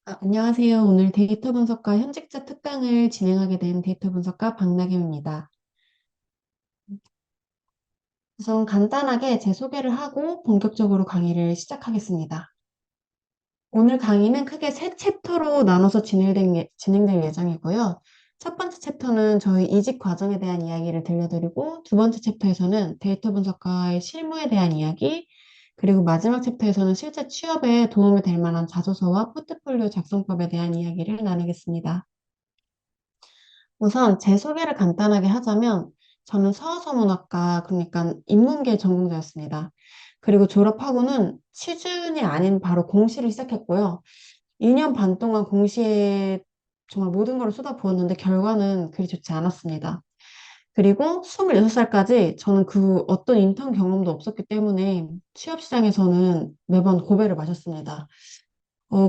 안녕하세요. 오늘 데이터 분석과 현직자 특강을 진행하게 된 데이터 분석가 박나경입니다. 우선 간단하게 제 소개를 하고 본격적으로 강의를 시작하겠습니다. 오늘 강의는 크게 세 챕터로 나눠서 진행될 예정이고요. 첫 번째 챕터는 저희 이직 과정에 대한 이야기를 들려드리고, 두 번째 챕터에서는 데이터 분석가의 실무에 대한 이야기, 그리고 마지막 챕터에서는 실제 취업에 도움이 될 만한 자소서와 포트폴리오 작성법에 대한 이야기를 나누겠습니다. 우선 제 소개를 간단하게 하자면 저는 서어서문학과 그러니까 인문계 전공자였습니다. 그리고 졸업하고는 취준이 아닌 바로 공시를 시작했고요. 2년 반 동안 공시에 정말 모든 걸 쏟아부었는데 결과는 그리 좋지 않았습니다. 그리고 26살까지 저는 그 어떤 인턴 경험도 없었기 때문에 취업 시장에서는 매번 고배를 마셨습니다.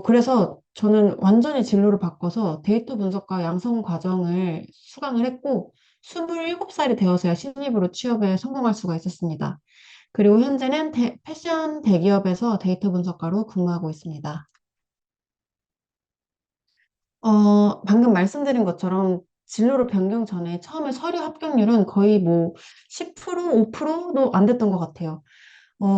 그래서 저는 완전히 진로를 바꿔서 데이터 분석과 양성 과정을 수강을 했고, 27살이 되어서야 신입으로 취업에 성공할 수가 있었습니다. 그리고 현재는 패션 대기업에서 데이터 분석가로 근무하고 있습니다. 방금 말씀드린 것처럼 진로를 변경 전에 처음에 서류 합격률은 거의 뭐 10%, 5%도 안 됐던 것 같아요.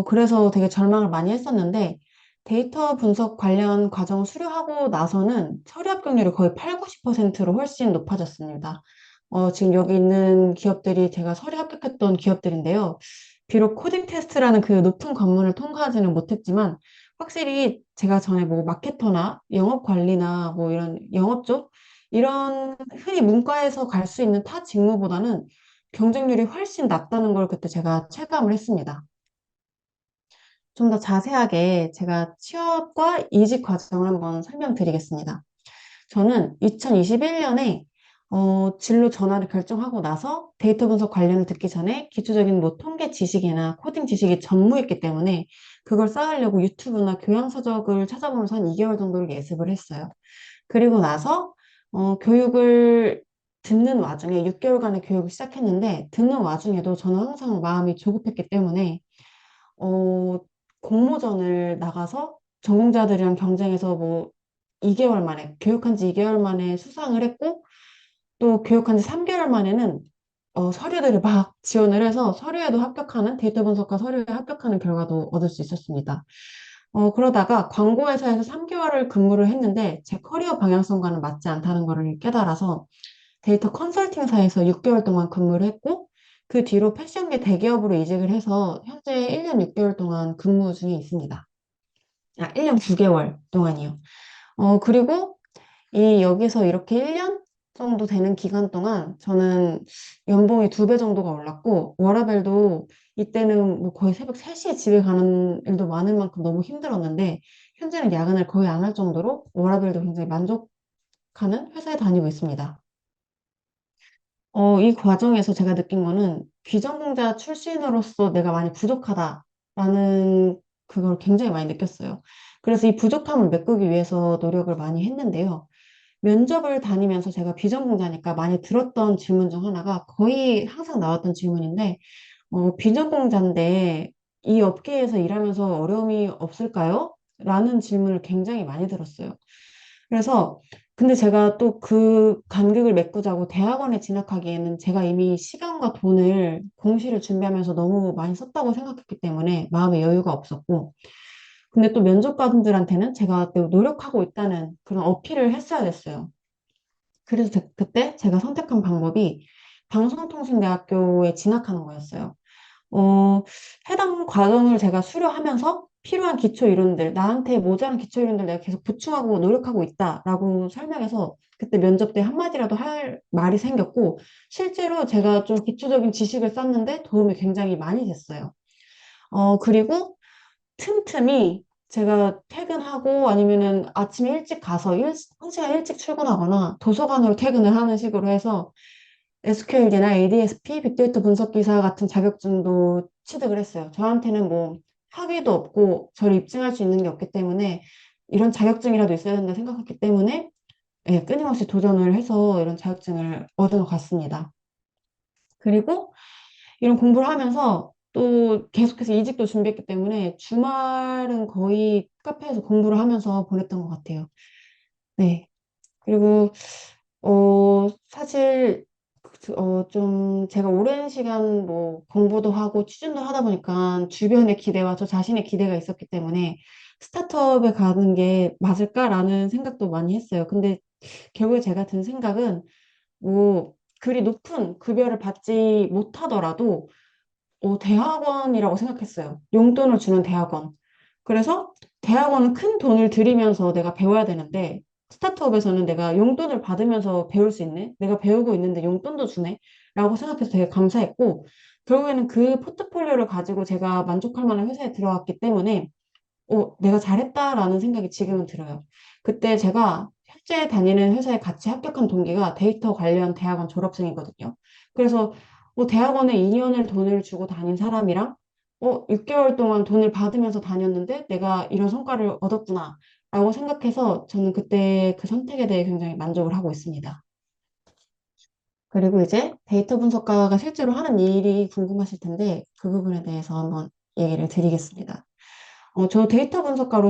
그래서 되게 절망을 많이 했었는데 데이터 분석 관련 과정을 수료하고 나서는 서류 합격률이 거의 8, 90%로 훨씬 높아졌습니다. 지금 여기 있는 기업들이 제가 서류 합격했던 기업들인데요. 비록 코딩 테스트라는 그 높은 관문을 통과하지는 못했지만 확실히 제가 전에 뭐 마케터나 영업 관리나 뭐 이런 영업 쪽 이런 흔히 문과에서 갈 수 있는 타 직무보다는 경쟁률이 훨씬 낮다는 걸 그때 제가 체감을 했습니다. 좀 더 자세하게 제가 취업과 이직 과정을 한번 설명드리겠습니다. 저는 2021년에 진로 전환을 결정하고 나서 데이터 분석 관련을 듣기 전에 기초적인 뭐 통계 지식이나 코딩 지식이 전무했기 때문에 그걸 쌓으려고 유튜브나 교양 서적을 찾아보면서 한 2개월 정도를 예습을 했어요. 그리고 나서 교육을 듣는 와중에 6개월간의 교육을 시작했는데 듣는 와중에도 저는 항상 마음이 조급했기 때문에 어, 공모전을 나가서 전공자들이랑 경쟁해서 뭐 2개월 만에, 교육한 지 2개월 만에 수상을 했고, 또 교육한 지 3개월 만에는 서류들을 막 지원을 해서 서류에도 합격하는, 데이터 분석과 서류에 합격하는 결과도 얻을 수 있었습니다. 그러다가 광고회사에서 3개월을 근무를 했는데 제 커리어 방향성과는 맞지 않다는 것을 깨달아서 데이터 컨설팅사에서 6개월 동안 근무를 했고, 그 뒤로 패션계 대기업으로 이직을 해서 현재 1년 6개월 동안 근무 중에 있습니다. 1년 9개월 동안이요. 그리고 여기서 이렇게 1년 정도 되는 기간 동안 저는 연봉이 2배 정도가 올랐고, 워라밸도 이때는 뭐 거의 새벽 3시에 집에 가는 일도 많을 만큼 너무 힘들었는데, 현재는 야근을 거의 안 할 정도로 워라밸도 굉장히 만족하는 회사에 다니고 있습니다. 이 과정에서 제가 느낀 거는 귀전공자 출신으로서 내가 많이 부족하다라는 그걸 굉장히 많이 느꼈어요. 그래서 이 부족함을 메꾸기 위해서 노력을 많이 했는데요. 면접을 다니면서 제가 비전공자니까 많이 들었던 질문 중 하나가 거의 항상 나왔던 질문인데, 비전공자인데 이 업계에서 일하면서 어려움이 없을까요? 라는 질문을 굉장히 많이 들었어요. 그래서 근데 제가 또 그 간극을 메꾸자고 대학원에 진학하기에는 제가 이미 시간과 돈을 공시를 준비하면서 너무 많이 썼다고 생각했기 때문에 마음의 여유가 없었고 근데 또 면접관들한테는 제가 또 노력하고 있다는 그런 어필을 했어야 됐어요. 그래서 그때 제가 선택한 방법이 방송통신대학교에 진학하는 거였어요. 어, 해당 과정을 제가 수료하면서 필요한 기초 이론들, 나한테 모자란 기초 이론들 내가 계속 보충하고 노력하고 있다라고 설명해서 그때 면접 때 한마디라도 할 말이 생겼고, 실제로 제가 좀 기초적인 지식을 쌓는데 도움이 굉장히 많이 됐어요. 그리고 틈틈이 제가 퇴근하고 아니면은 아침에 일찍 가서 1시간 일찍 출근하거나 도서관으로 퇴근을 하는 식으로 해서 SQL이나 ADSP, 빅데이터 분석 기사 같은 자격증도 취득을 했어요. 저한테는 뭐 학위도 없고 저를 입증할 수 있는 게 없기 때문에 이런 자격증이라도 있어야 된다 생각했기 때문에 예, 끊임없이 도전을 해서 이런 자격증을 얻어 갔습니다. 그리고 이런 공부를 하면서 또 계속해서 이직도 준비했기 때문에 주말은 거의 카페에서 공부를 하면서 보냈던 것 같아요. 네. 그리고 사실, 좀 제가 오랜 시간 뭐 공부도 하고 취준도 하다 보니까 주변의 기대와 저 자신의 기대가 있었기 때문에 스타트업에 가는 게 맞을까라는 생각도 많이 했어요. 근데 결국에 제가 든 생각은 뭐 그리 높은 급여를 받지 못하더라도 대학원이라고 생각했어요. 용돈을 주는 대학원. 그래서 대학원은 큰 돈을 들이면서 내가 배워야 되는데, 스타트업에서는 내가 용돈을 받으면서 배울 수 있네? 내가 배우고 있는데 용돈도 주네? 라고 생각해서 되게 감사했고, 결국에는 그 포트폴리오를 가지고 제가 만족할 만한 회사에 들어갔기 때문에 내가 잘했다라는 생각이 지금은 들어요. 그때 제가 현재 다니는 회사에 같이 합격한 동기가 데이터 관련 대학원 졸업생이거든요. 그래서 대학원에 2년을 돈을 주고 다닌 사람이랑 6개월 동안 돈을 받으면서 다녔는데 내가 이런 성과를 얻었구나 라고 생각해서 저는 그때 그 선택에 대해 굉장히 만족을 하고 있습니다. 그리고 이제 데이터 분석가가 실제로 하는 일이 궁금하실 텐데 그 부분에 대해서 한번 얘기를 드리겠습니다. 저 데이터 분석가로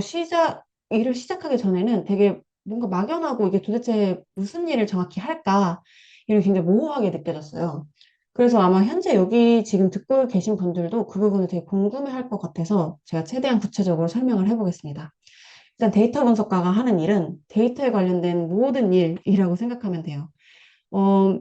일을 시작하기 전에는 되게 뭔가 막연하고 이게 도대체 무슨 일을 정확히 할까? 이런 굉장히 모호하게 느껴졌어요. 그래서 아마 현재 여기 지금 듣고 계신 분들도 그 부분을 되게 궁금해 할 것 같아서 제가 최대한 구체적으로 설명을 해보겠습니다. 일단 데이터 분석가가 하는 일은 데이터에 관련된 모든 일이라고 생각하면 돼요. 어,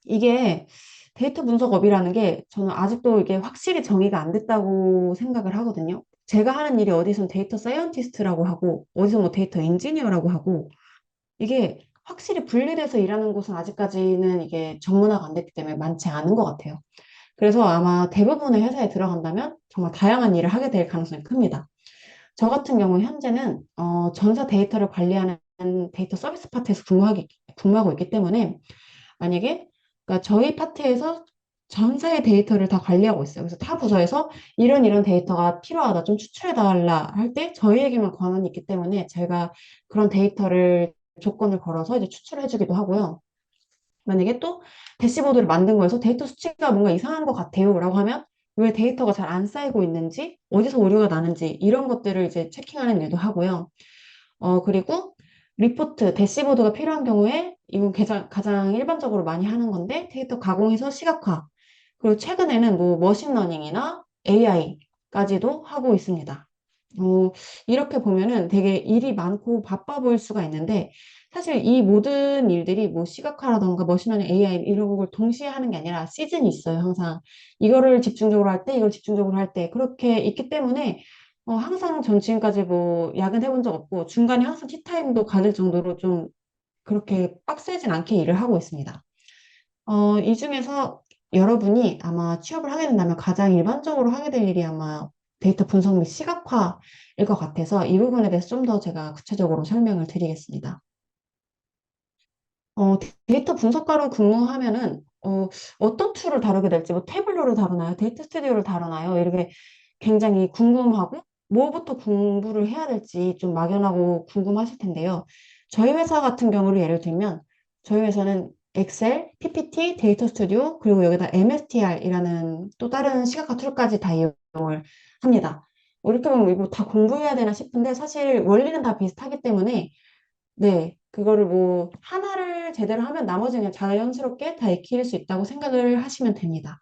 이게 데이터 분석업이라는 게 저는 아직도 이게 확실히 정의가 안 됐다고 생각을 하거든요. 제가 하는 일이 어디선 데이터 사이언티스트라고 하고 어디서 뭐 데이터 엔지니어라고 하고 이게 확실히 분리돼서 일하는 곳은 아직까지는 이게 전문화가 안 됐기 때문에 많지 않은 것 같아요. 그래서 아마 대부분의 회사에 들어간다면 정말 다양한 일을 하게 될 가능성이 큽니다. 저 같은 경우 현재는 전사 데이터를 관리하는 데이터 서비스 파트에서 근무하고 있기 때문에 만약에 그러니까 저희 파트에서 전사의 데이터를 다 관리하고 있어요. 그래서 타 부서에서 이런 데이터가 필요하다, 좀 추출해달라 할 때 저희에게만 권한이 있기 때문에 제가 그런 데이터를 조건을 걸어서 이제 추출해주기도 하고요. 만약에 또 대시보드를 만든 거에서 데이터 수치가 뭔가 이상한 것 같아요 라고 하면 왜 데이터가 잘 안 쌓이고 있는지, 어디서 오류가 나는지 이런 것들을 이제 체킹하는 일도 하고요. 그리고 리포트, 대시보드가 필요한 경우에 이건 가장 일반적으로 많이 하는 건데 데이터 가공해서 시각화. 그리고 최근에는 뭐 머신러닝이나 AI까지도 하고 있습니다. 이렇게 보면은 되게 일이 많고 바빠 보일 수가 있는데 사실 이 모든 일들이 뭐 시각화라던가 머신러닝, AI 이런 걸 동시에 하는 게 아니라 시즌이 있어요, 항상. 이거를 집중적으로 할 때, 이걸 집중적으로 할 때 그렇게 있기 때문에 항상 전 지금까지 뭐 야근 해본 적 없고 중간에 항상 티타임도 가질 정도로 좀 그렇게 빡세진 않게 일을 하고 있습니다. 이 중에서 여러분이 아마 취업을 하게 된다면 가장 일반적으로 하게 될 일이 아마 데이터 분석 및 시각화일 것 같아서 이 부분에 대해서 좀 더 제가 구체적으로 설명을 드리겠습니다. 데이터 분석가로 근무하면은 어떤 툴을 다루게 될지 뭐 태블로를 다루나요? 데이터 스튜디오를 다루나요? 이렇게 굉장히 궁금하고 뭐부터 공부를 해야 될지 좀 막연하고 궁금하실 텐데요. 저희 회사 같은 경우를 예를 들면 저희 회사는 엑셀, PPT, 데이터 스튜디오 그리고 여기다 MSTR이라는 또 다른 시각화 툴까지 다 이용을 합니다. 이렇게 보면 이거 다 공부해야 되나 싶은데 사실 원리는 다 비슷하기 때문에 네, 그거를 뭐 하나를 제대로 하면 나머지는 자연스럽게 다 익힐 수 있다고 생각을 하시면 됩니다.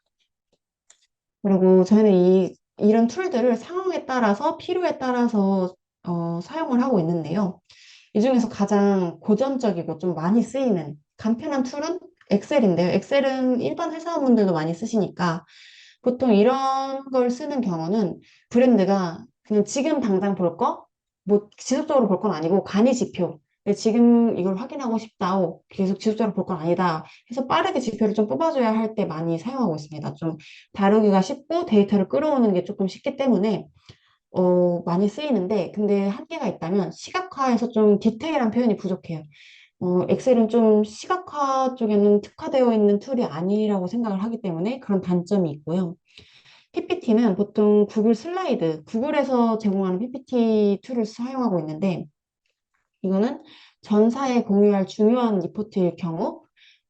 그리고 저희는 이런 툴들을 상황에 따라서 필요에 따라서 사용을 하고 있는데요. 이 중에서 가장 고전적이고 좀 많이 쓰이는 간편한 툴은 엑셀인데요. 엑셀은 일반 회사원분들도 많이 쓰시니까 보통 이런 걸 쓰는 경우는 브랜드가 그냥 지금 당장 볼 거, 뭐 지속적으로 볼 건 아니고 간이 지표. 지금 이걸 확인하고 싶다. 계속 지속적으로 볼 건 아니다. 해서 빠르게 지표를 좀 뽑아줘야 할 때 많이 사용하고 있습니다. 좀 다루기가 쉽고 데이터를 끌어오는 게 조금 쉽기 때문에 많이 쓰이는데 근데 한계가 있다면 시각화에서 좀 디테일한 표현이 부족해요. 엑셀은 좀 시각화 쪽에는 특화되어 있는 툴이 아니라고 생각을 하기 때문에 그런 단점이 있고요. PPT는 보통 구글 슬라이드, 구글에서 제공하는 PPT 툴을 사용하고 있는데, 이거는 전사에 공유할 중요한 리포트일 경우,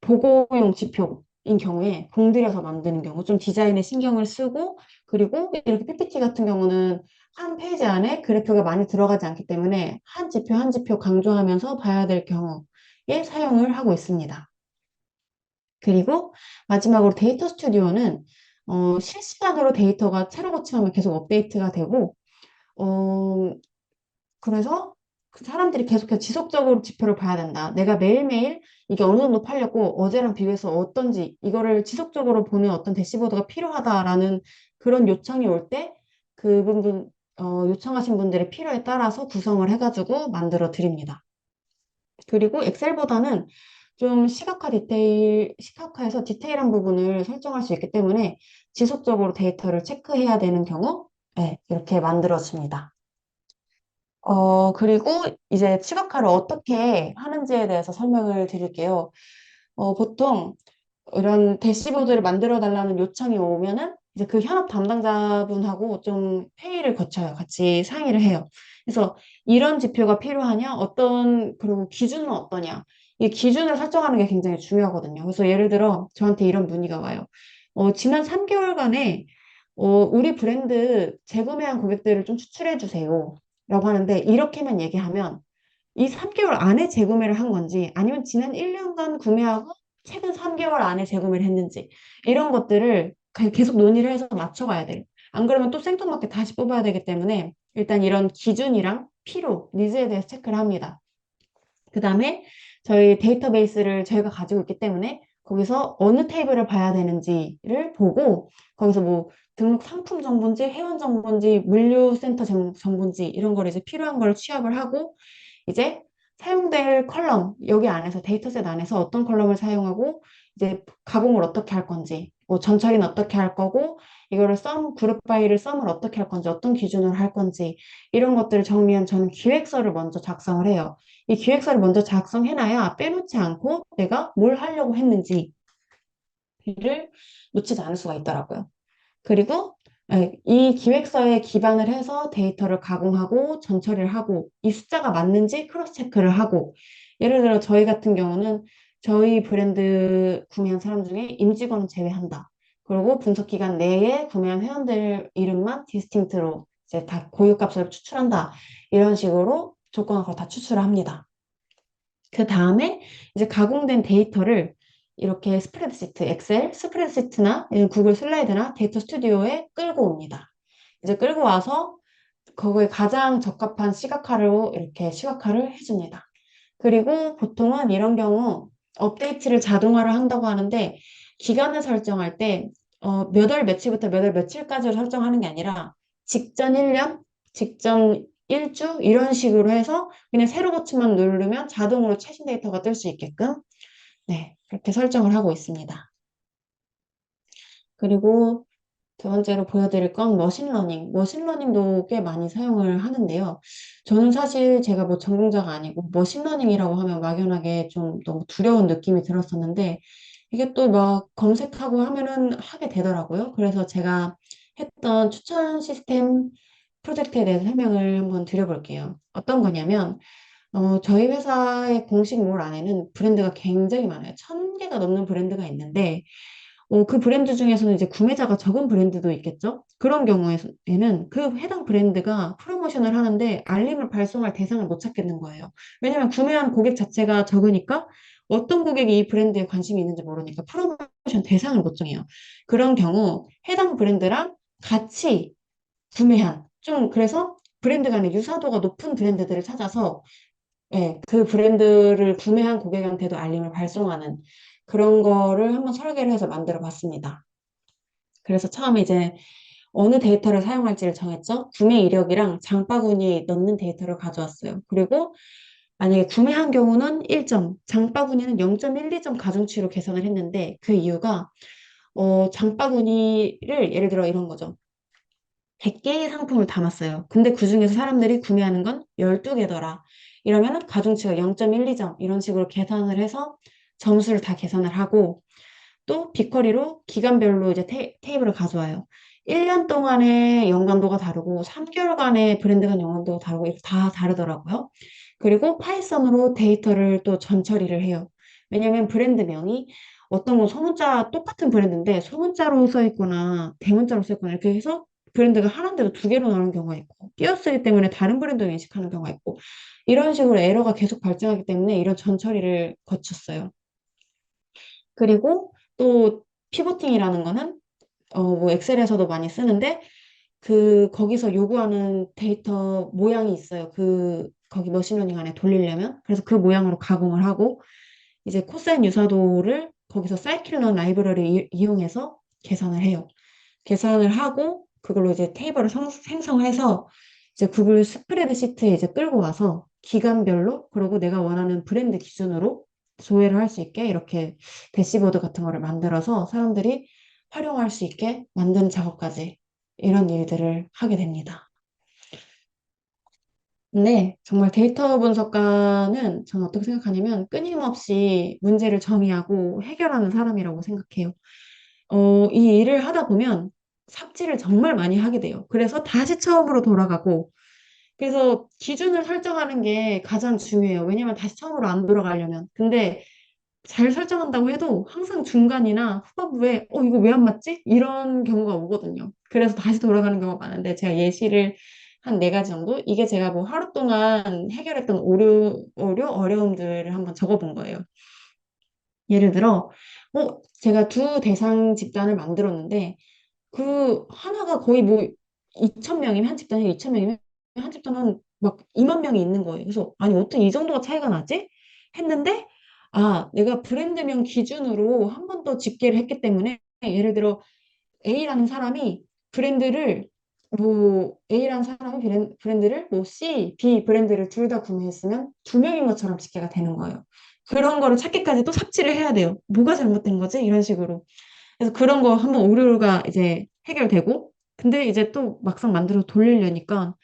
보고용 지표인 경우에 공들여서 만드는 경우, 좀 디자인에 신경을 쓰고, 그리고 이렇게 PPT 같은 경우는 한 페이지 안에 그래프가 많이 들어가지 않기 때문에 한 지표 한 지표 강조하면서 봐야 될 경우에 사용을 하고 있습니다. 그리고 마지막으로 데이터 스튜디오는 실시간으로 데이터가 새로 고침하면 계속 업데이트가 되고 어, 그래서 그 사람들이 계속해서 지속적으로 지표를 봐야 된다. 내가 매일매일 이게 어느 정도 팔렸고 어제랑 비교해서 어떤지 이거를 지속적으로 보는 어떤 대시보드가 필요하다라는 그런 요청이 올 때 그 부분 요청하신 분들의 필요에 따라서 구성을 해가지고 만들어 드립니다. 그리고 엑셀보다는 좀 시각화해서 디테일한 부분을 설정할 수 있기 때문에 지속적으로 데이터를 체크해야 되는 경우, 네, 이렇게 만들어집니다. 그리고 이제 시각화를 어떻게 하는지에 대해서 설명을 드릴게요. 보통 이런 대시보드를 만들어 달라는 요청이 오면은 이제 그 현업 담당자분하고 좀 회의를 거쳐요. 같이 상의를 해요. 그래서 이런 지표가 필요하냐? 그리고 기준은 어떠냐? 이 기준을 설정하는 게 굉장히 중요하거든요. 그래서 예를 들어 저한테 이런 문의가 와요. 지난 3개월간에 우리 브랜드 재구매한 고객들을 좀 추출해 주세요. 라고 하는데 이렇게만 얘기하면 이 3개월 안에 재구매를 한 건지 아니면 지난 1년간 구매하고 최근 3개월 안에 재구매를 했는지 이런 것들을 계속 논의를 해서 맞춰가야 돼요. 안 그러면 또 생뚱맞게 다시 뽑아야 되기 때문에 일단 이런 기준이랑 필요, 니즈에 대해서 체크를 합니다. 그 다음에 저희 데이터베이스를 저희가 가지고 있기 때문에 거기서 어느 테이블을 봐야 되는지를 보고 거기서 뭐 등록 상품 정보인지 회원 정보인지 물류센터 정보인지 이런 걸 이제 필요한 걸 취합을 하고 이제 사용될 컬럼, 여기 안에서 데이터셋 안에서 어떤 컬럼을 사용하고 이제 가공을 어떻게 할 건지, 뭐 전처리는 어떻게 할 거고, 이거를 그룹 파일을 썸을 어떻게 할 건지, 어떤 기준으로 할 건지, 이런 것들을 정리한 저는 기획서를 먼저 작성을 해요. 이 기획서를 먼저 작성해놔야 빼놓지 않고 내가 뭘 하려고 했는지를 놓치지 않을 수가 있더라고요. 그리고 이 기획서에 기반을 해서 데이터를 가공하고 전처리를 하고 이 숫자가 맞는지 크로스 체크를 하고 예를 들어 저희 같은 경우는 저희 브랜드 구매한 사람 중에 임직원은 제외한다. 그리고 분석 기간 내에 구매한 회원들 이름만 디스팅트로 이제 다 고유값으로 추출한다. 이런 식으로 조건을 다 추출을 합니다. 그 다음에 이제 가공된 데이터를 이렇게 스프레드시트, 엑셀, 스프레드시트나 구글 슬라이드나 데이터 스튜디오에 끌고 옵니다. 이제 끌고 와서 거기에 가장 적합한 시각화로 이렇게 시각화를 해줍니다. 그리고 보통은 이런 경우 업데이트를 자동화를 한다고 하는데 기간을 설정할 때 몇 월 며칠부터 몇 월 며칠까지를 설정하는 게 아니라 직전 1년, 직전 1주 이런 식으로 해서 그냥 새로 고침만 누르면 자동으로 최신 데이터가 뜰 수 있게끔 네, 그렇게 설정을 하고 있습니다. 그리고 두 번째로 보여드릴 건 머신러닝. 머신러닝도 꽤 많이 사용을 하는데요. 저는 사실 제가 뭐 전공자가 아니고 머신러닝이라고 하면 막연하게 좀 너무 두려운 느낌이 들었었는데 이게 또 막 검색하고 하면은 하게 되더라고요. 그래서 제가 했던 추천 시스템 프로젝트에 대해서 설명을 한번 드려볼게요. 어떤 거냐면 저희 회사의 공식 몰 안에는 브랜드가 굉장히 많아요. 1,000개가 넘는 브랜드가 있는데 그 브랜드 중에서는 이제 구매자가 적은 브랜드도 있겠죠? 그런 경우에는 그 해당 브랜드가 프로모션을 하는데 알림을 발송할 대상을 못 찾겠는 거예요. 왜냐면 구매한 고객 자체가 적으니까 어떤 고객이 이 브랜드에 관심이 있는지 모르니까 프로모션 대상을 못 정해요. 그런 경우 해당 브랜드랑 같이 그래서 브랜드 간의 유사도가 높은 브랜드들을 찾아서 예, 그 브랜드를 구매한 고객한테도 알림을 발송하는 그런 거를 한번 설계를 해서 만들어 봤습니다. 그래서 처음에 이제 어느 데이터를 사용할지를 정했죠. 구매 이력이랑 장바구니에 넣는 데이터를 가져왔어요. 그리고 만약에 구매한 경우는 1점, 장바구니는 0.12점 가중치로 계산을 했는데 그 이유가 장바구니를 예를 들어 이런 거죠. 100개의 상품을 담았어요. 근데 그중에서 사람들이 구매하는 건 12개더라. 이러면 가중치가 0.12점 이런 식으로 계산을 해서 점수를 다 계산을 하고 또 빅커리로 기간별로 이제 테이블을 가져와요. 1년 동안의 연관도가 다르고 3개월간의 브랜드 간 연관도가 다르고 이렇게 다 다르더라고요. 그리고 파이썬으로 데이터를 또 전처리를 해요. 왜냐면 브랜드명이 어떤 건 소문자 똑같은 브랜드인데 소문자로 써 있거나 대문자로 써 있거나 이렇게 해서 브랜드가 하나인데도 두 개로 나오는 경우가 있고, 띄어쓰기 때문에 다른 브랜드로 인식하는 경우가 있고, 이런 식으로 에러가 계속 발생하기 때문에 이런 전처리를 거쳤어요. 그리고 또 피보팅이라는 거는 뭐 엑셀에서도 많이 쓰는데 거기서 요구하는 데이터 모양이 있어요. 거기 머신러닝 안에 돌리려면. 그래서 그 모양으로 가공을 하고, 이제 코사인 유사도를 거기서 사이클론 라이브러리 이용해서 계산을 해요. 계산을 하고, 그걸로 이제 테이블을 생성해서, 이제 구글 스프레드시트에 이제 끌고 와서, 기간별로, 그리고 내가 원하는 브랜드 기준으로 조회를 할 수 있게, 이렇게 대시보드 같은 거를 만들어서 사람들이 활용할 수 있게 만드는 작업까지 이런 일들을 하게 됩니다. 근데 정말 데이터 분석가는 저는 어떻게 생각하냐면 끊임없이 문제를 정의하고 해결하는 사람이라고 생각해요. 이 일을 하다 보면 삽질을 정말 많이 하게 돼요. 그래서 다시 처음으로 돌아가고, 그래서 기준을 설정하는 게 가장 중요해요. 왜냐면 다시 처음으로 안 돌아가려면. 근데 잘 설정한다고 해도 항상 중간이나 후반부에 이거 왜 안 맞지? 이런 경우가 오거든요. 그래서 다시 돌아가는 경우가 많은데 제가 예시를 한 네 가지 정도? 이게 제가 뭐 하루 동안 해결했던 어려움들을 한번 적어본 거예요. 예를 들어, 제가 두 대상 집단을 만들었는데 그 하나가 거의 뭐 2천 명이면 한 집단이 2천 명이면 한 집단은 막 2만 명이 있는 거예요. 그래서 아니 어떻게 이 정도가 차이가 나지? 했는데 내가 브랜드명 기준으로 한 번 더 집계를 했기 때문에 예를 들어 A라는 사람이 브랜드를 A라는 사람이 브랜드를 뭐 C, B 브랜드를 둘 다 구매했으면 두 명인 것처럼 집계가 되는 거예요. 그런 거를 찾기까지 또 삽질을 해야 돼요. 뭐가 잘못된 거지? 이런 식으로. 그래서 그런 거 한번 오류가 이제 해결되고, 근데 이제 또 막상 만들어 돌리려니까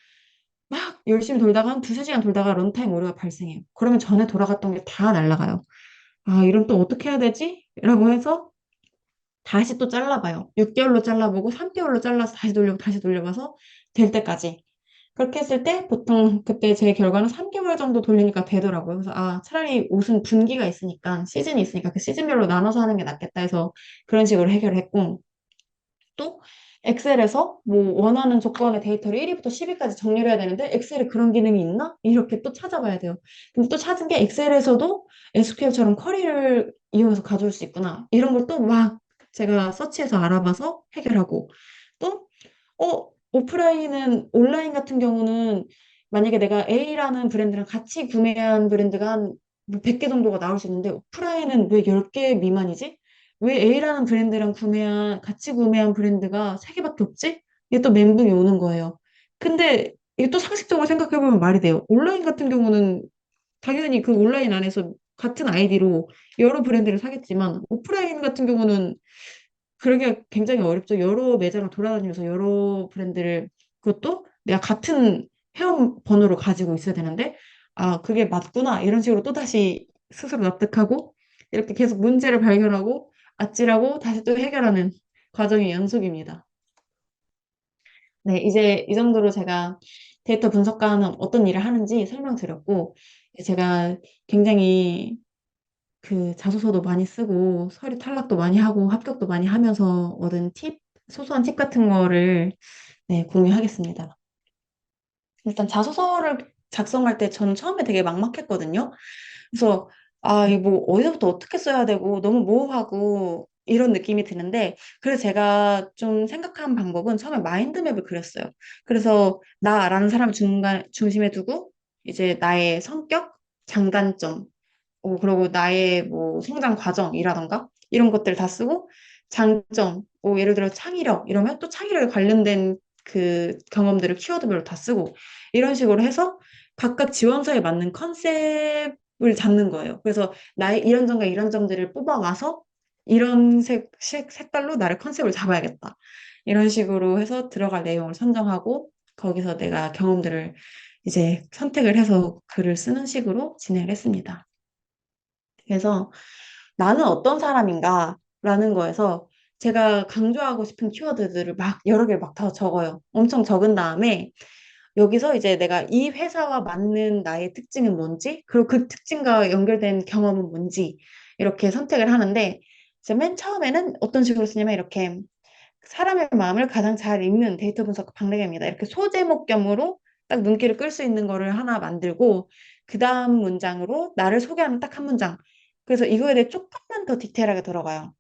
막 열심히 돌다가 한 두세 시간 돌다가 런타임 오류가 발생해요. 그러면 전에 돌아갔던 게 다 날라가요. 이럼 또 어떻게 해야 되지? 라고 해서 다시 또 잘라봐요. 6개월로 잘라보고 3개월로 잘라서 다시 돌려고 다시 돌려봐서 될 때까지. 그렇게 했을 때 보통 그때 제 결과는 3개월 정도 돌리니까 되더라고요. 그래서 차라리 옷은 분기가 있으니까 시즌이 있으니까 그 시즌별로 나눠서 하는 게 낫겠다 해서 그런 식으로 해결을 했고, 또 엑셀에서 뭐 원하는 조건의 데이터를 1위부터 10위까지 정리를 해야 되는데 엑셀에 그런 기능이 있나? 이렇게 또 찾아봐야 돼요. 근데 또 찾은 게 엑셀에서도 SQL처럼 쿼리를 이용해서 가져올 수 있구나. 이런 걸 또 막 제가 서치해서 알아봐서 해결하고, 또 오프라인은 온라인 같은 경우는 만약에 내가 A라는 브랜드랑 같이 구매한 브랜드가 한 100개 정도가 나올 수 있는데 오프라인은 왜 10개 미만이지? 왜 A라는 브랜드랑 같이 구매한 브랜드가 3개밖에 없지? 이게 또 멘붕이 오는 거예요. 근데 이게 또 상식적으로 생각해보면 말이 돼요. 온라인 같은 경우는 당연히 그 온라인 안에서 같은 아이디로 여러 브랜드를 사겠지만 오프라인 같은 경우는 그러기가 굉장히 어렵죠. 여러 매장을 돌아다니면서 여러 브랜드를, 그것도 내가 같은 회원 번호를 가지고 있어야 되는데, 그게 맞구나. 이런 식으로 또다시 스스로 납득하고, 이렇게 계속 문제를 발견하고, 아찔하고, 다시 또 해결하는 과정의 연속입니다. 네, 이제 이 정도로 제가 데이터 분석가는 어떤 일을 하는지 설명드렸고, 제가 굉장히 자소서도 많이 쓰고 서류 탈락도 많이 하고 합격도 많이 하면서 얻은 소소한 팁 같은 거를 네, 공유하겠습니다. 일단 자소서를 작성할 때 저는 처음에 되게 막막했거든요. 그래서 이거 뭐 어디서부터 어떻게 써야 되고 너무 모호하고 이런 느낌이 드는데, 그래서 제가 좀 생각한 방법은 처음에 마인드맵을 그렸어요. 그래서 나라는 사람을 중심에 두고 이제 나의 성격, 장단점, 그리고 나의 뭐 성장 과정이라던가 이런 것들 다 쓰고, 장점, 예를 들어 창의력 이러면 또 창의력에 관련된 그 경험들을 키워드별로 다 쓰고 이런 식으로 해서 각각 지원서에 맞는 컨셉을 잡는 거예요. 그래서 나의 이런 점과 이런 점들을 뽑아와서 이런 색깔로 나를 컨셉을 잡아야겠다. 이런 식으로 해서 들어갈 내용을 선정하고 거기서 내가 경험들을 이제 선택을 해서 글을 쓰는 식으로 진행을 했습니다. 그래서 나는 어떤 사람인가 라는 거에서 제가 강조하고 싶은 키워드들을 막 여러 개 막 다 적어요. 엄청 적은 다음에 여기서 이제 내가 이 회사와 맞는 나의 특징은 뭔지, 그리고 그 특징과 연결된 경험은 뭔지 이렇게 선택을 하는데, 이제 맨 처음에는 어떤 식으로 쓰냐면 이렇게 사람의 마음을 가장 잘 읽는 데이터 분석 박래입니다. 이렇게 소제목겸으로 딱 눈길을 끌 수 있는 거를 하나 만들고 그 다음 문장으로 나를 소개하는 딱 한 문장. 그래서 이거에 대해 조금만 더 디테일하게 들어가요.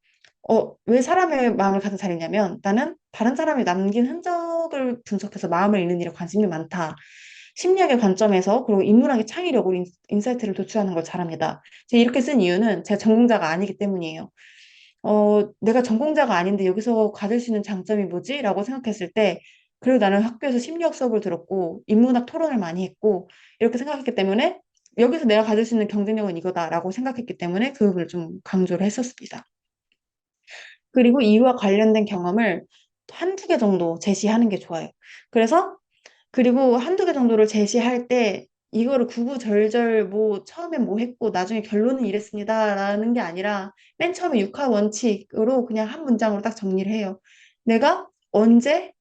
왜 사람의 마음을 가장 잘 읽냐면 나는 다른 사람이 남긴 흔적을 분석해서 마음을 읽는 일에 관심이 많다. 심리학의 관점에서 그리고 인문학의 창의력으로 인사이트를 도출하는 걸 잘합니다. 제가 이렇게 쓴 이유는 제가 전공자가 아니기 때문이에요. 내가 전공자가 아닌데 여기서 가질 수 있는 장점이 뭐지? 라고 생각했을 때, 그리고 나는 학교에서 심리학 수업을 들었고, 인문학 토론을 많이 했고, 이렇게 생각했기 때문에, 여기서 내가 가질 수 있는 경쟁력은 이거다라고 생각했기 때문에 그걸 좀 강조를 했었습니다. 그리고 이유와 관련된 경험을 한두 개 정도 제시하는 게 좋아요. 그래서 그리고 한두 개 정도를 제시할 때 이거를 구구절절 뭐 처음엔 뭐 했고 나중에 결론은 이랬습니다라는 게 아니라 맨 처음에 육하 원칙으로 그냥 한 문장으로 딱 정리를 해요. 내가 언제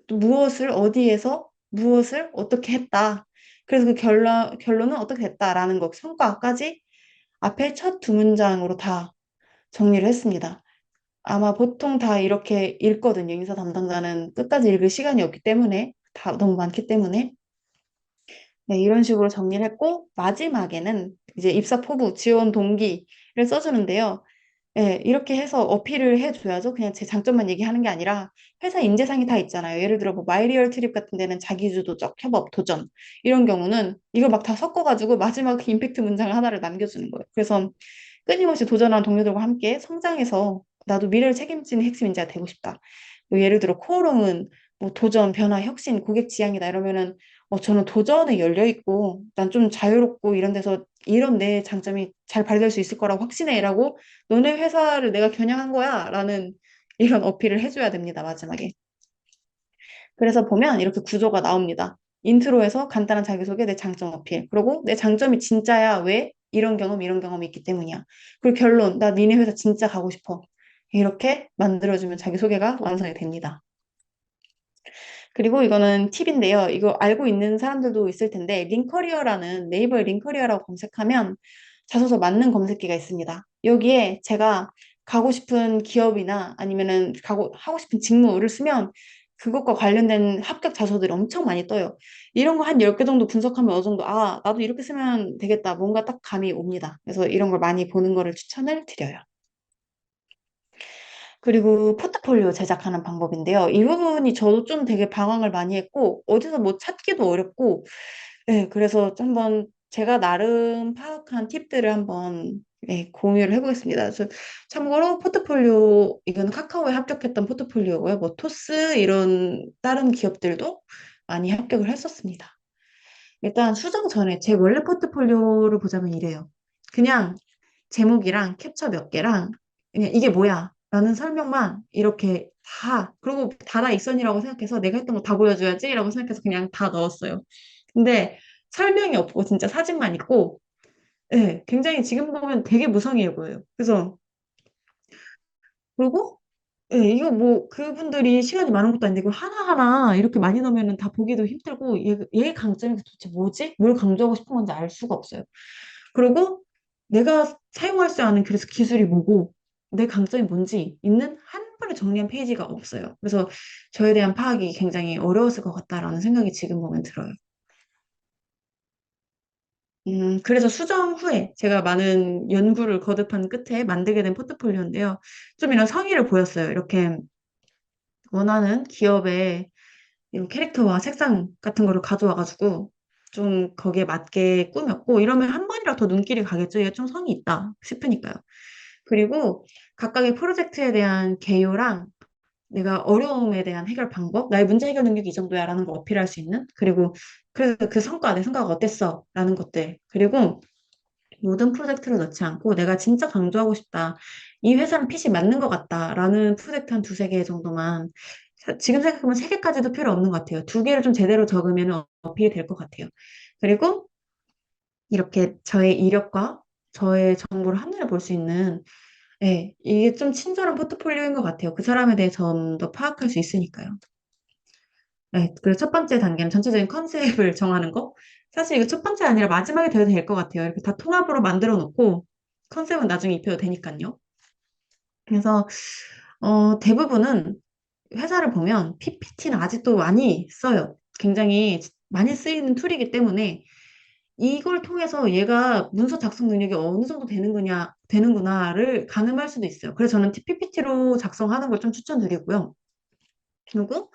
또 무엇을 어디에서 무엇을 어떻게 했다. 그래서 그 결론은 어떻게 됐다라는 거 성과까지 앞에 첫 두 문장으로 다 정리를 했습니다. 아마 보통 다 이렇게 읽거든요. 인사 담당자는 끝까지 읽을 시간이 없기 때문에 다 너무 많기 때문에. 네, 이런 식으로 정리를 했고, 마지막에는 이제 입사 포부, 지원 동기를 써주는데요. 예, 이렇게 해서 어필을 해줘야죠. 그냥 제 장점만 얘기하는 게 아니라 회사 인재상이 다 있잖아요. 예를 들어 뭐 마이리얼 트립 같은 데는 자기주도적 협업, 도전 이런 경우는 이걸 막 다 섞어가지고 마지막 임팩트 문장 하나를 남겨주는 거예요. 그래서 끊임없이 도전하는 동료들과 함께 성장해서 나도 미래를 책임지는 핵심 인재가 되고 싶다. 뭐 예를 들어 코어롱은 뭐 도전, 변화, 혁신, 고객 지향이다 이러면은 저는 도전에 열려 있고 난 좀 자유롭고 이런 데서 이런 내 장점이 잘 발휘될 수 있을 거라고 확신해라고 너네 회사를 내가 겨냥한 거야 라는 이런 어필을 해줘야 됩니다, 마지막에. 그래서 보면 이렇게 구조가 나옵니다. 인트로에서 간단한 자기소개, 내 장점 어필. 그리고 내 장점이 진짜야. 왜? 이런 경험이 있기 때문이야. 그리고 결론, 나 니네 회사 진짜 가고 싶어. 이렇게 만들어주면 자기소개가 완성이 됩니다. 그리고 이거는 팁인데요. 이거 알고 있는 사람들도 있을 텐데, 링커리어라는 네이버에 링커리어라고 검색하면 자소서 맞는 검색기가 있습니다. 여기에 제가 가고 싶은 기업이나 아니면은 하고 싶은 직무를 쓰면 그것과 관련된 합격 자소들이 엄청 많이 떠요. 이런 거 한 10개 정도 분석하면 어느 정도, 나도 이렇게 쓰면 되겠다. 뭔가 딱 감이 옵니다. 그래서 이런 걸 많이 보는 거를 추천을 드려요. 그리고 포트폴리오 제작하는 방법인데요. 이 부분이 저도 좀 되게 방황을 많이 했고, 어디서 뭐 찾기도 어렵고, 네, 그래서 한번 제가 나름 파악한 팁들을 한번 공유를 해보겠습니다. 그래서 참고로 포트폴리오, 이건 카카오에 합격했던 포트폴리오고요. 뭐 토스 이런 다른 기업들도 많이 합격을 했었습니다. 일단 수정 전에 제 원래 포트폴리오를 보자면 이래요. 그냥 제목이랑 캡처 몇 개랑 그냥 이게 뭐야? 라는 설명만 이렇게 다, 그리고 다다 익선이라고 생각해서 내가 했던 거 다 보여줘야지 라고 생각해서 그냥 다 넣었어요. 근데 설명이 없고 진짜 사진만 있고, 네, 굉장히 지금 보면 되게 무성의해 보여요. 그래서, 그리고, 예, 이거 뭐 그분들이 시간이 많은 것도 아닌데 이거 하나하나 이렇게 많이 넣으면 다 보기도 힘들고 얘 강점이 도대체 뭐지? 뭘 강조하고 싶은 건지 알 수가 없어요. 그리고 내가 사용할 수 아는 그래서 기술이 뭐고 내 강점이 뭔지 있는 한 번에 정리한 페이지가 없어요. 그래서 저에 대한 파악이 굉장히 어려웠을 것 같다라는 생각이 지금 보면 들어요. 그래서 수정 후에 제가 많은 연구를 거듭한 끝에 만들게 된 포트폴리오인데요. 좀 이런 성의를 보였어요. 이렇게 원하는 기업의 이런 캐릭터와 색상 같은 거를 가져와가지고 좀 거기에 맞게 꾸몄고 이러면 한 번이라도 더 눈길이 가겠죠. 얘 좀 성의 있다 싶으니까요. 그리고 각각의 프로젝트에 대한 개요랑 내가 어려움에 대한 해결 방법, 나의 문제 해결 능력이 이 정도야라는 걸 어필할 수 있는 그리고 그래서 그 성과, 내 성과가 어땠어? 라는 것들. 그리고 모든 프로젝트를 넣지 않고 내가 진짜 강조하고 싶다. 이 회사는 핏이 맞는 것 같다. 라는 프로젝트 한 두세 개 정도만 지금 생각하면 세 개까지도 필요 없는 것 같아요. 두 개를 좀 제대로 적으면 어필이 될 것 같아요. 그리고 이렇게 저의 이력과 저의 정보를 한눈에 볼 수 있는 이게 좀 친절한 포트폴리오인 것 같아요. 그 사람에 대해 좀 더 파악할 수 있으니까요. 네, 그래서 첫 번째 단계는 전체적인 컨셉을 정하는 거. 사실 이거 첫 번째 아니라 마지막에 돼도 될 것 같아요. 이렇게 다 통합으로 만들어 놓고 컨셉은 나중에 입혀도 되니까요. 그래서 대부분은 회사를 보면 PPT는 아직도 많이 써요. 굉장히 많이 쓰이는 툴이기 때문에 이걸 통해서 얘가 문서 작성 능력이 어느 정도 되는구나를 가늠할 수도 있어요. 그래서 저는 PPT로 작성하는 걸 좀 추천드리고요. 그리고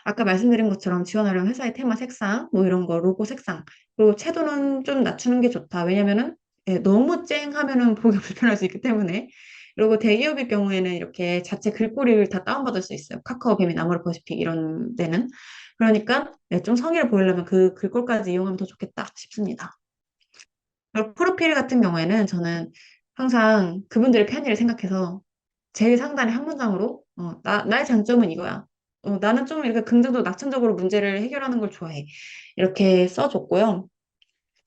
아까 말씀드린 것처럼 지원하려면 회사의 테마 색상, 뭐 이런 거, 로고 색상, 그리고 채도는 좀 낮추는 게 좋다. 왜냐면은 예, 너무 쨍하면은 보기 불편할 수 있기 때문에. 그리고 대기업일 경우에는 이렇게 자체 글꼴을 다 다운받을 수 있어요. 카카오뱀이 나무를 퍼시픽 이런 데는. 그러니까 네, 좀 성의를 보이려면 그 글꼴까지 이용하면 더 좋겠다 싶습니다. 그리고 프로필 같은 경우에는 저는 항상 그분들의 편의를 생각해서 제일 상단에 한 문장으로 나의 장점은 이거야. 나는 좀 이렇게 긍정적으로 낙천적으로 문제를 해결하는 걸 좋아해. 이렇게 써줬고요.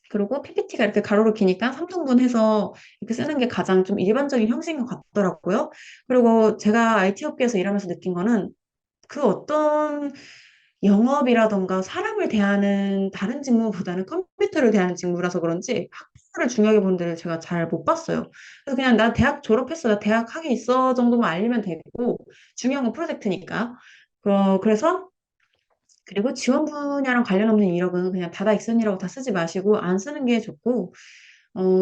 그리고 PPT가 이렇게 가로로 기니까 3등분 해서 이렇게 쓰는 게 가장 좀 일반적인 형식인 것 같더라고요. 그리고 제가 IT 업계에서 일하면서 느낀 거는 그 어떤 영업이라던가 사람을 대하는 다른 직무보다는 컴퓨터를 대하는 직무라서 그런지 학벌을 중요하게 본 데를 제가 잘 못 봤어요. 그래서 그냥 나 대학 졸업했어, 나 대학 학위 있어 정도만 알리면 되고 중요한 건 프로젝트니까. 그래서 그리고 지원 분야랑 관련 없는 이력은 그냥 다다 익선이라고 다 쓰지 마시고 안 쓰는 게 좋고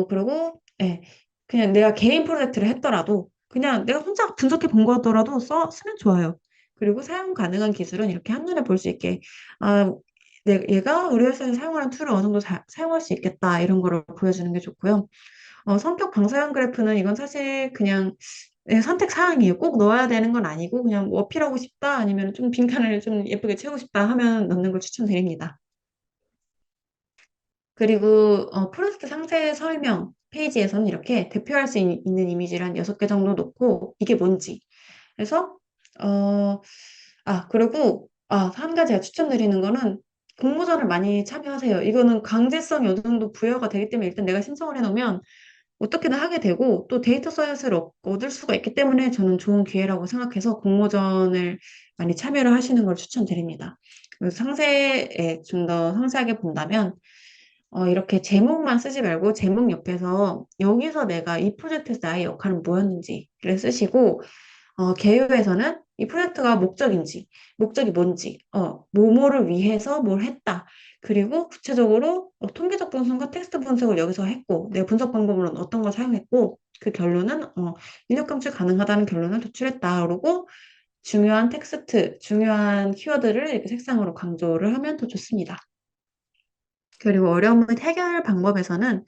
그리고, 예, 그냥 내가 개인 프로젝트를 했더라도, 그냥 내가 혼자 분석해 본 거더라도 쓰면 좋아요. 그리고 사용 가능한 기술은 이렇게 한눈에 볼 수 있게, 아, 얘가 우리 회사에서 사용하는 툴을 어느 정도 사용할 수 있겠다, 이런 거를 보여주는 게 좋고요. 성격 방사형 그래프는 이건 사실 그냥 선택 사항이에요. 꼭 넣어야 되는 건 아니고, 그냥 뭐 어필하고 싶다, 아니면 좀 빈칸을 좀 예쁘게 채우고 싶다 하면 넣는 걸 추천드립니다. 그리고 프로젝트 상세 설명 페이지에서는 이렇게 대표할 수 있는 이미지를 한 6개 정도 놓고 이게 뭔지. 그래서 어, 그리고 한 가지 제가 추천드리는 거는 공모전을 많이 참여하세요. 이거는 강제성이 어느 정도 부여가 되기 때문에 일단 내가 신청을 해놓으면 어떻게든 하게 되고 또 데이터 사이언스를 얻을 수가 있기 때문에 저는 좋은 기회라고 생각해서 공모전을 많이 참여를 하시는 걸 추천드립니다. 그래서 상세에 좀 더 상세하게 본다면 이렇게 제목만 쓰지 말고 제목 옆에서 여기서 내가 이 프로젝트에서 나의 역할은 뭐였는지를 쓰시고 개요에서는 이 프로젝트가 목적이 뭔지, 뭐뭐를 위해서 뭘 했다. 그리고 구체적으로 통계적 분석과 텍스트 분석을 여기서 했고, 내 분석 방법으로는 어떤 걸 사용했고, 그 결론은 인력 감출 가능하다는 결론을 도출했다. 그러고 중요한 키워드를 이렇게 색상으로 강조를 하면 더 좋습니다. 그리고 어려움을 해결 방법에서는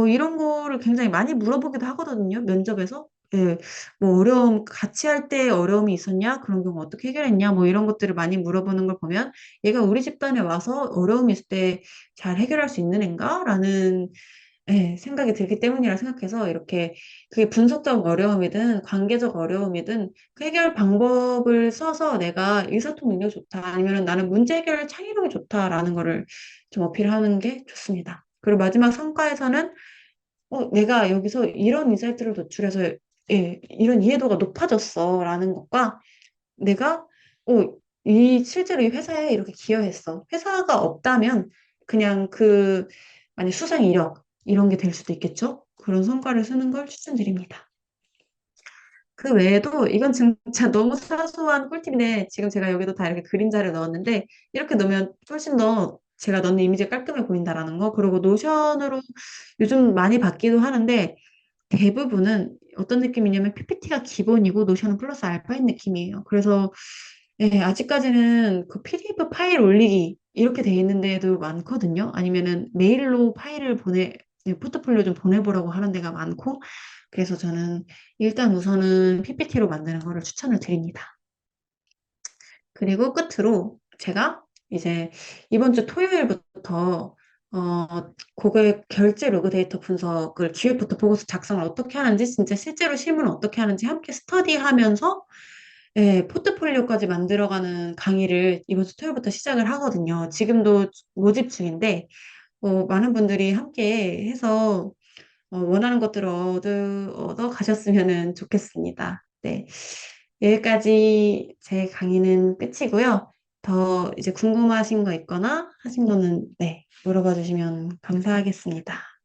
이런 거를 굉장히 많이 물어보기도 하거든요, 면접에서. 예, 뭐 같이 할 때 어려움이 있었냐? 그런 경우 어떻게 해결했냐? 뭐 이런 것들을 많이 물어보는 걸 보면 얘가 우리 집단에 와서 어려움이 있을 때 잘 해결할 수 있는 앤가? 라는 예, 생각이 들기 때문이라 생각해서 이렇게 그게 분석적 어려움이든 관계적 어려움이든 그 해결 방법을 써서 내가 의사소통 능력이 좋다 아니면 나는 문제 해결 창의력이 좋다라는 거를 좀 어필하는 게 좋습니다. 그리고 마지막 성과에서는 내가 여기서 이런 인사이트를 도출해서 예, 이런 이해도가 높아졌어라는 것과 내가 실제로 이 회사에 이렇게 기여했어. 회사가 없다면 그냥 만약 수상 이력 이런 게 될 수도 있겠죠. 그런 성과를 쓰는 걸 추천드립니다. 그 외에도 이건 진짜 너무 사소한 꿀팁인데 지금 제가 여기도 다 이렇게 그림자를 넣었는데 이렇게 넣으면 훨씬 더 제가 넣는 이미지가 깔끔해 보인다라는 거. 그리고 노션으로 요즘 많이 받기도 하는데 대부분은 어떤 느낌이냐면 PPT가 기본이고 노션은 플러스 알파인 느낌이에요. 그래서 아직까지는 그 PDF 파일 올리기 이렇게 돼 있는 데도 많거든요. 아니면은 메일로 포트폴리오 좀 보내보라고 하는 데가 많고 그래서 저는 일단 우선은 PPT로 만드는 거를 추천을 드립니다. 그리고 끝으로 제가 이제 이번 주 토요일부터 고객 결제 로그 데이터 분석을 기획부터 보고서 작성을 어떻게 하는지 진짜 실제로 실무는 어떻게 하는지 함께 스터디하면서 포트폴리오까지 만들어가는 강의를 이번 주 토요일부터 시작을 하거든요. 지금도 모집 중인데 많은 분들이 함께 해서 원하는 것들을 얻어 가셨으면 좋겠습니다. 네. 여기까지 제 강의는 끝이고요. 더 이제 궁금하신 거 있거나 하신 거는 네, 물어봐 주시면 감사하겠습니다.